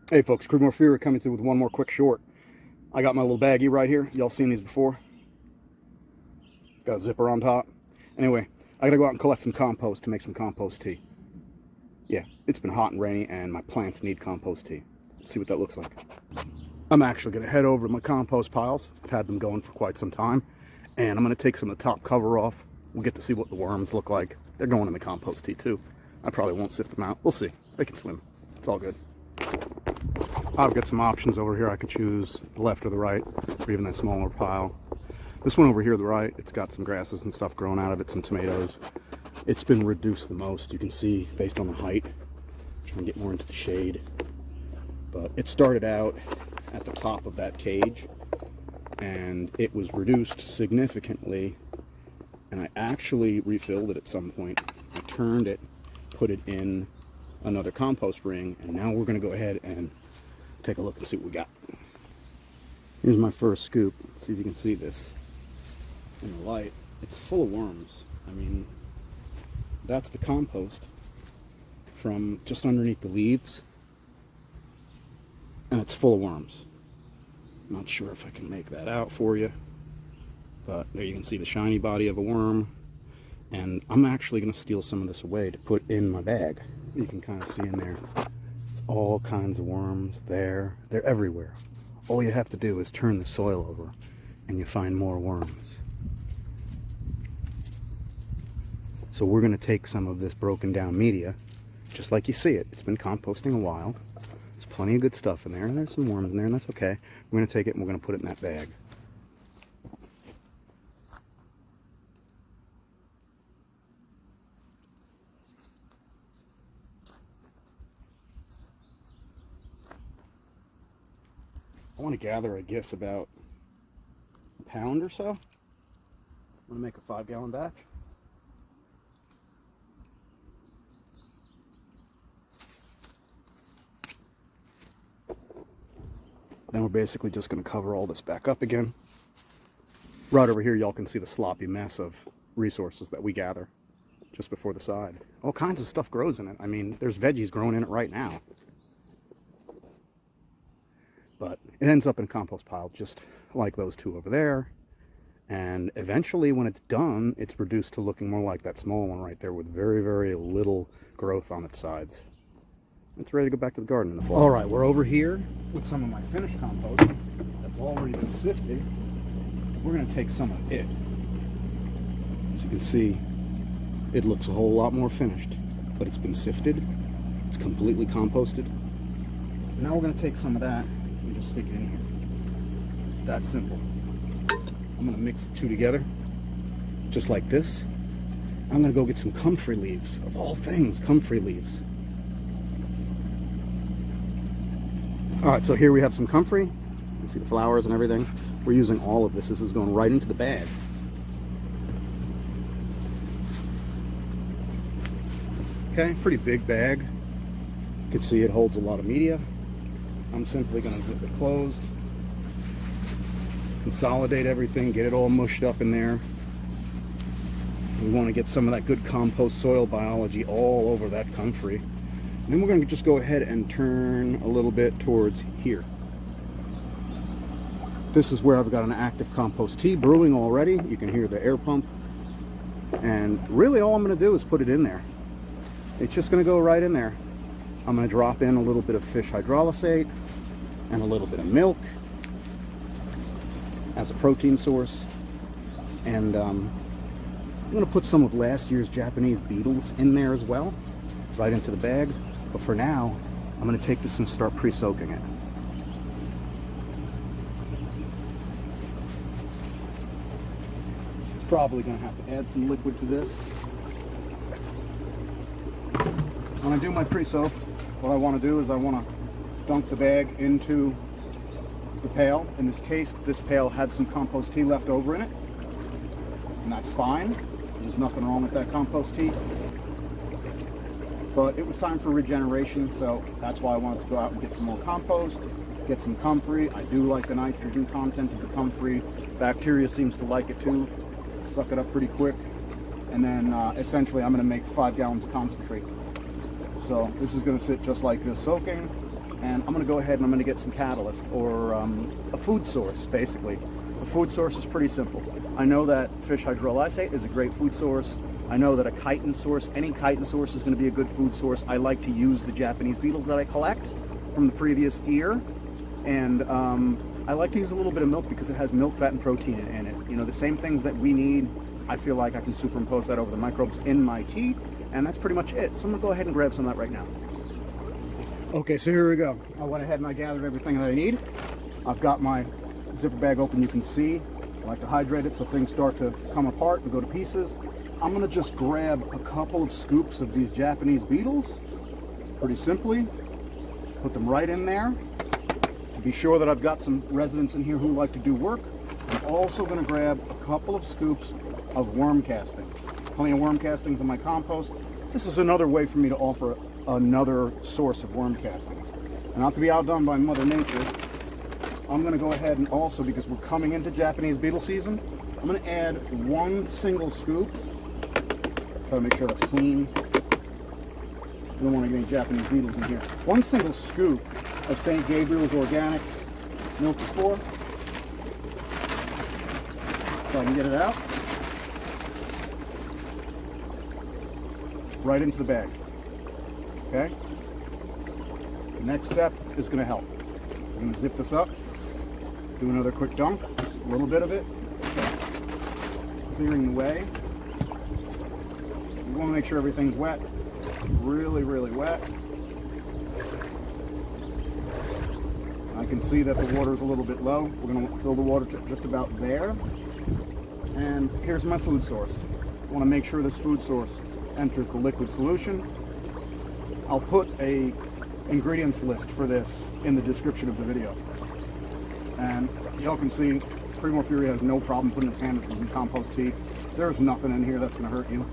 Hey folks, Creedmoor Fury coming through with one more quick short. I got my little baggie right here. Y'all seen these before? Got a zipper on top. Anyway, I gotta go out and collect some compost to make some compost tea. Yeah, it's been hot and rainy and my plants need compost tea. Let's see what that looks like. I'm actually gonna head over to my compost piles. I've had them going for quite some time. And I'm gonna take some of the top cover off. We'll get to see what the worms look like. They're going in the compost tea too. I probably won't sift them out. We'll see. They can swim. It's all good. I've got some options over here. I could choose the left or the right, or even that smaller pile. This one over here to the right, it's got some grasses and stuff growing out of it, some tomatoes. It's been reduced the most, you can see, based on the height. I'm trying to get more into the shade. But it started out at the top of that cage, and it was reduced significantly, and I actually refilled it at some point. I turned it, put it in another compost ring, and now we're going to go ahead and take a look and see what we got. Here's my first scoop. Let's see if you can see this in the light. It's full of worms. I mean, that's the compost from just underneath the leaves, and it's full of worms. I'm not sure if I can make that out for you, but there you can see the shiny body of a worm. And I'm actually going to steal some of this away to put in my bag. You can kind of see in there, it's all kinds of worms there. They're everywhere. All you have to do is turn the soil over and you find more worms. So we're going to take some of this broken down media, just like you see it. It's been composting a while. There's plenty of good stuff in there, and there's some worms in there, and that's okay. We're going to take it and we're going to put it in that bag. I want to gather, I guess, about a pound or so. I'm going to make a 5-gallon batch. Then we're basically just going to cover all this back up again. Right over here, y'all can see the sloppy mess of resources that we gather just before the side. All kinds of stuff grows in it. I mean, there's veggies growing in it right now. But it ends up in a compost pile just like those two over there. And eventually when it's done, it's reduced to looking more like that small one right there with very, very little growth on its sides. It's ready to go back to the garden in the fall. All right, we're over here with some of my finished compost that's already been sifted. We're going to take some of it. As you can see, it looks a whole lot more finished, but it's been sifted. It's completely composted. Now we're going to take some of that and just stick it in here. It's that simple. I'm going to mix the two together, just like this. I'm going to go get some comfrey leaves. Of all things, comfrey leaves. All right, so here we have some comfrey. You see the flowers and everything. We're using all of this. This is going right into the bag. Okay, pretty big bag. You can see it holds a lot of media. I'm simply going to zip it closed, consolidate everything, get it all mushed up in there. We want to get some of that good compost soil biology all over that comfrey. And then we're going to just go ahead and turn a little bit towards here. This is where I've got an active compost tea brewing already. You can hear the air pump. And really all I'm going to do is put it in there. It's just going to go right in there. I'm going to drop in a little bit of fish hydrolysate and a little bit of milk as a protein source. And I'm going to put some of last year's Japanese beetles in there as well, right into the bag. But for now, I'm going to take this and start pre-soaking it. Probably going to have to add some liquid to this. When I do my pre-soak, what I want to do is I want to dunk the bag into the pail. In this case, this pail had some compost tea left over in it, and that's fine. There's nothing wrong with that compost tea. But it was time for regeneration, so that's why I wanted to go out and get some more compost, get some comfrey. I do like the nitrogen content of the comfrey. Bacteria seems to like it too. Suck it up pretty quick. And then essentially I'm going to make 5 gallons of concentrate. So this is going to sit just like this soaking. and I'm going to go ahead and I'm going to get some catalyst, or a food source, basically. A food source is pretty simple. I know that fish hydrolysate is a great food source. I know that a chitin source, any chitin source, is going to be a good food source. I like to use the Japanese beetles that I collect from the previous year, and I like to use a little bit of milk because it has milk, fat, and protein in it. You know, the same things that we need. I feel like I can superimpose that over the microbes in my tea, and that's pretty much it. So I'm going to go ahead and grab some of that right now. Okay, so here we go. I went ahead and I gathered everything that I need. I've got my zipper bag open. You can see I like to hydrate it so things start to come apart and go to pieces. I'm going to just grab a couple of scoops of these Japanese beetles, pretty simply. Put them right in there. To be sure that I've got some residents in here who like to do work, I'm also going to grab a couple of scoops of worm castings. Plenty of worm castings in my compost. This is another way for me to offer another source of worm castings. And not to be outdone by Mother Nature, I'm going to go ahead and also, because we're coming into Japanese beetle season, I'm going to add one single scoop. Try to make sure that's clean. You don't want to get any Japanese beetles in here. One single scoop of St. Gabriel's Organics milk spore. So I can get it out. Right into the bag. Okay? The next step is going to help. I'm going to zip this up. Do another quick dump. Just a little bit of it. Okay. Clearing the way. You want to make sure everything's wet. Really, really wet. I can see that the water is a little bit low. We're going to fill the water to just about there. And here's my food source. I want to make sure this food source enters the liquid solution. I'll put a ingredients list for this in the description of the video. And y'all can see Primo Fury has no problem putting his hand in some compost tea. There's nothing in here that's going to hurt you.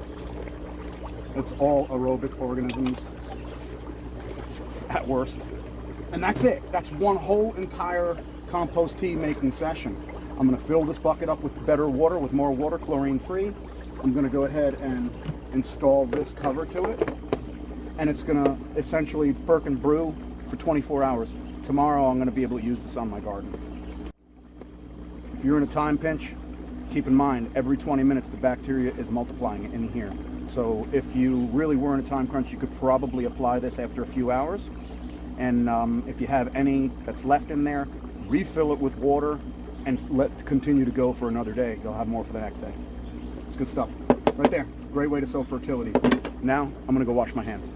It's all aerobic organisms at worst. And that's it. That's one whole entire compost tea making session. I'm going to fill this bucket up with better water, with more water, chlorine free. I'm going to go ahead and install this cover to it. And it's going to essentially perk and brew for 24 hours. Tomorrow I'm going to be able to use this on my garden. If you're in a time pinch, keep in mind every 20 minutes the bacteria is multiplying in here. So if you really were in a time crunch, you could probably apply this after a few hours. And if you have any that's left in there, refill it with water and let it continue to go for another day. You'll have more for the next day. It's good stuff. Right there. Great way to sow fertility. Now I'm going to go wash my hands.